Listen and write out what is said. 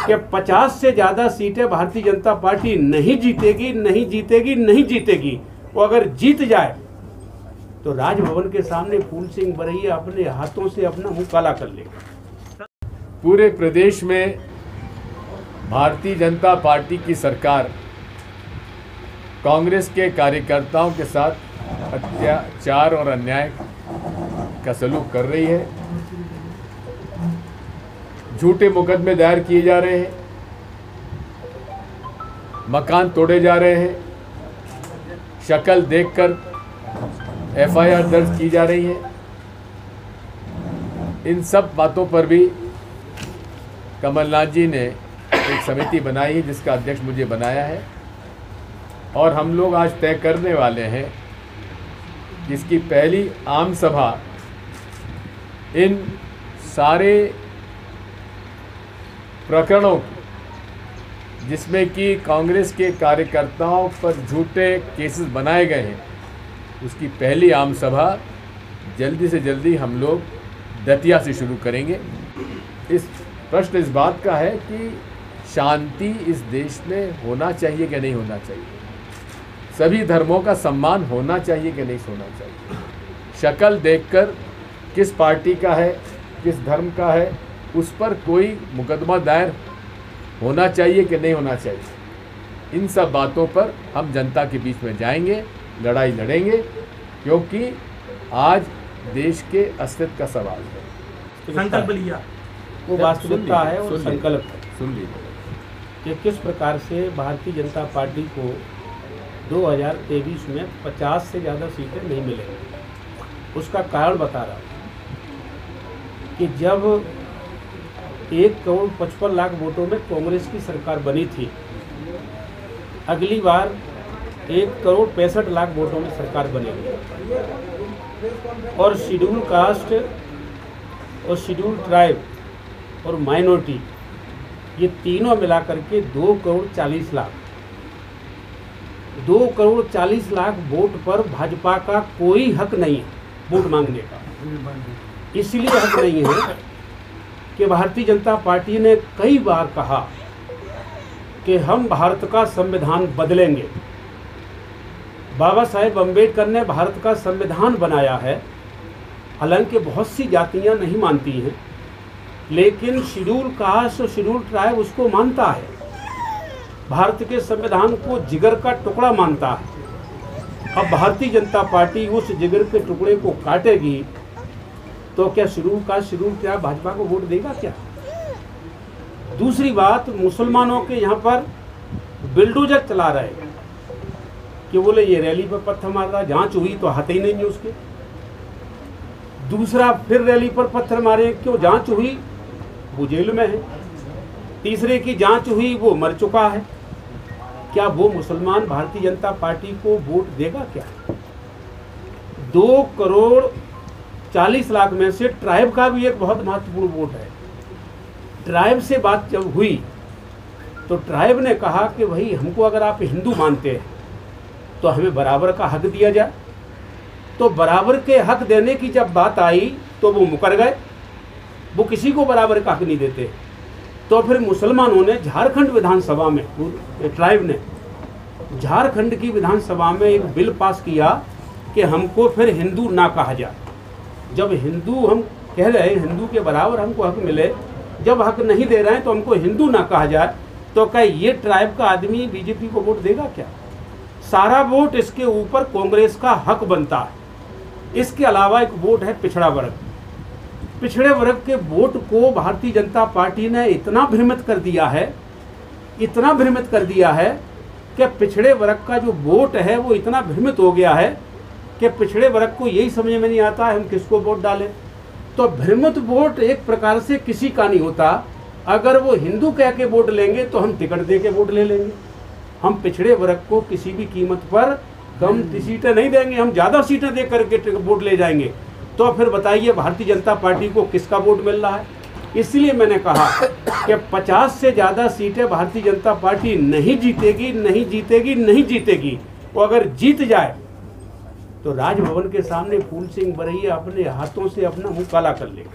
कि 50 से ज्यादा सीटें भारतीय जनता पार्टी नहीं जीतेगी, नहीं जीतेगी, नहीं जीतेगी। वो अगर जीत जाए तो राजभवन के सामने फूल सिंह बरैया अपने हाथों से अपना मुंह काला कर लेगा। पूरे प्रदेश में भारतीय जनता पार्टी की सरकार कांग्रेस के कार्यकर्ताओं के साथ अत्याचार और अन्याय का सलूक कर रही है। झूठे मुकदमे दायर किए जा रहे हैं, मकान तोड़े जा रहे हैं, शक्ल देखकर एफआईआर दर्ज की जा रही है। इन सब बातों पर भी कमलनाथ जी ने एक समिति बनाई है जिसका अध्यक्ष मुझे बनाया है, और हम लोग आज तय करने वाले हैं जिसकी पहली आम सभा इन सारे प्रकरणों की, जिसमें कि कांग्रेस के कार्यकर्ताओं पर झूठे केसेस बनाए गए हैं, उसकी पहली आम सभा जल्दी से जल्दी हम लोग दतिया से शुरू करेंगे। प्रश्न इस बात का है कि शांति इस देश में होना चाहिए कि नहीं होना चाहिए, सभी धर्मों का सम्मान होना चाहिए कि नहीं होना चाहिए, शक्ल देखकर किस पार्टी का है, किस धर्म का है, उस पर कोई मुकदमा दायर होना चाहिए कि नहीं होना चाहिए, इन सब बातों पर हम जनता के बीच में जाएंगे, लड़ाई लड़ेंगे, क्योंकि आज देश के अस्तित्व का सवाल है। संकल्प लिया, वो वास्तविकता है और संकल्प है। सुन लीजिए कि किस प्रकार से भारतीय जनता पार्टी को 2023 में 50 से ज़्यादा सीटें नहीं मिलेंगी। उसका कारण बता रहा हूँ कि जब 1,55,00,000 वोटों में कांग्रेस की सरकार बनी थी, अगली बार 1,65,00,000 वोटों में सरकार बनेगी, और शेड्यूल कास्ट और शेड्यूल ट्राइब और माइनॉरिटी ये तीनों मिलाकर के 2,40,00,000 2,40,00,000 वोट पर भाजपा का कोई हक नहीं है वोट मांगने का। इसलिए हक नहीं है कि भारतीय जनता पार्टी ने कई बार कहा कि हम भारत का संविधान बदलेंगे। बाबा साहेब अम्बेडकर ने भारत का संविधान बनाया है, हालांकि बहुत सी जातियां नहीं मानती हैं, लेकिन शेड्यूल कास्ट और शेड्यूल ट्राइब उसको मानता है, भारत के संविधान को जिगर का टुकड़ा मानता है। अब भारतीय जनता पार्टी उस जिगर के टुकड़े को काटेगी तो क्या schedule caste schedule tribe Bhajpa को वोट देगा क्या? दूसरी बात, मुसलमानों के यहाँ पर बिल्डोजर चला रहे हैं कि बोले ये रैली पर पत्थर मार रहा, जांच हुई तो हाथ ही नहीं है उसके। दूसरा, फिर रैली पर पत्थर मारे, क्यों? जांच हुई, वो जेल में है। तीसरे की जांच हुई, वो मर चुका है। क्या वो मुसलमान भारतीय जनता पार्टी को वोट देगा क्या? 2,40,00,000 में से ट्राइब का भी एक बहुत महत्वपूर्ण वोट है। ट्राइब से बात जब हुई तो ट्राइब ने कहा कि भाई हमको अगर आप हिंदू मानते हैं तो हमें बराबर का हक दिया जाए। तो बराबर के हक देने की जब बात आई तो वो मुकर गए, वो किसी को बराबर का हक नहीं देते। तो फिर मुसलमानों ने झारखंड विधानसभा में, ट्राइब ने झारखंड की विधानसभा में एक बिल पास किया कि हमको फिर हिंदू ना कहा जाए। जब हिंदू हम कह रहे हैं, हिंदू के बराबर हमको हक मिले, जब हक नहीं दे रहे हैं तो हमको हिंदू ना कहा जाए, तो क्या ये ट्राइब का आदमी बीजेपी को वोट देगा क्या? सारा वोट इसके ऊपर कांग्रेस का हक बनता है। इसके अलावा एक वोट है पिछड़ा वर्ग। पिछड़े वर्ग के वोट को भारतीय जनता पार्टी ने इतना भ्रमित कर दिया है, इतना भ्रमित कर दिया है कि पिछड़े वर्ग का जो वोट है वो इतना भ्रमित हो गया है कि पिछड़े वर्ग को यही समझ में नहीं आता है हम किसको वोट डालें। तो भ्रमित वोट एक प्रकार से किसी का नहीं होता। अगर वो हिंदू कह के वोट लेंगे तो हम टिकट दे के वोट ले लेंगे। हम पिछड़े वर्ग को किसी भी कीमत पर कम सीटें नहीं देंगे, हम ज़्यादा सीटें दे करके वोट ले जाएंगे। तो फिर बताइए भारतीय जनता पार्टी को किसका वोट मिल रहा है? इसलिए मैंने कहा कि 50 से ज़्यादा सीटें भारतीय जनता पार्टी नहीं जीतेगी, नहीं जीतेगी, नहीं जीतेगी। वो अगर जीत जाए तो राजभवन के सामने फूल सिंह बरैया अपने हाथों से अपना मुंह काला कर लेगा।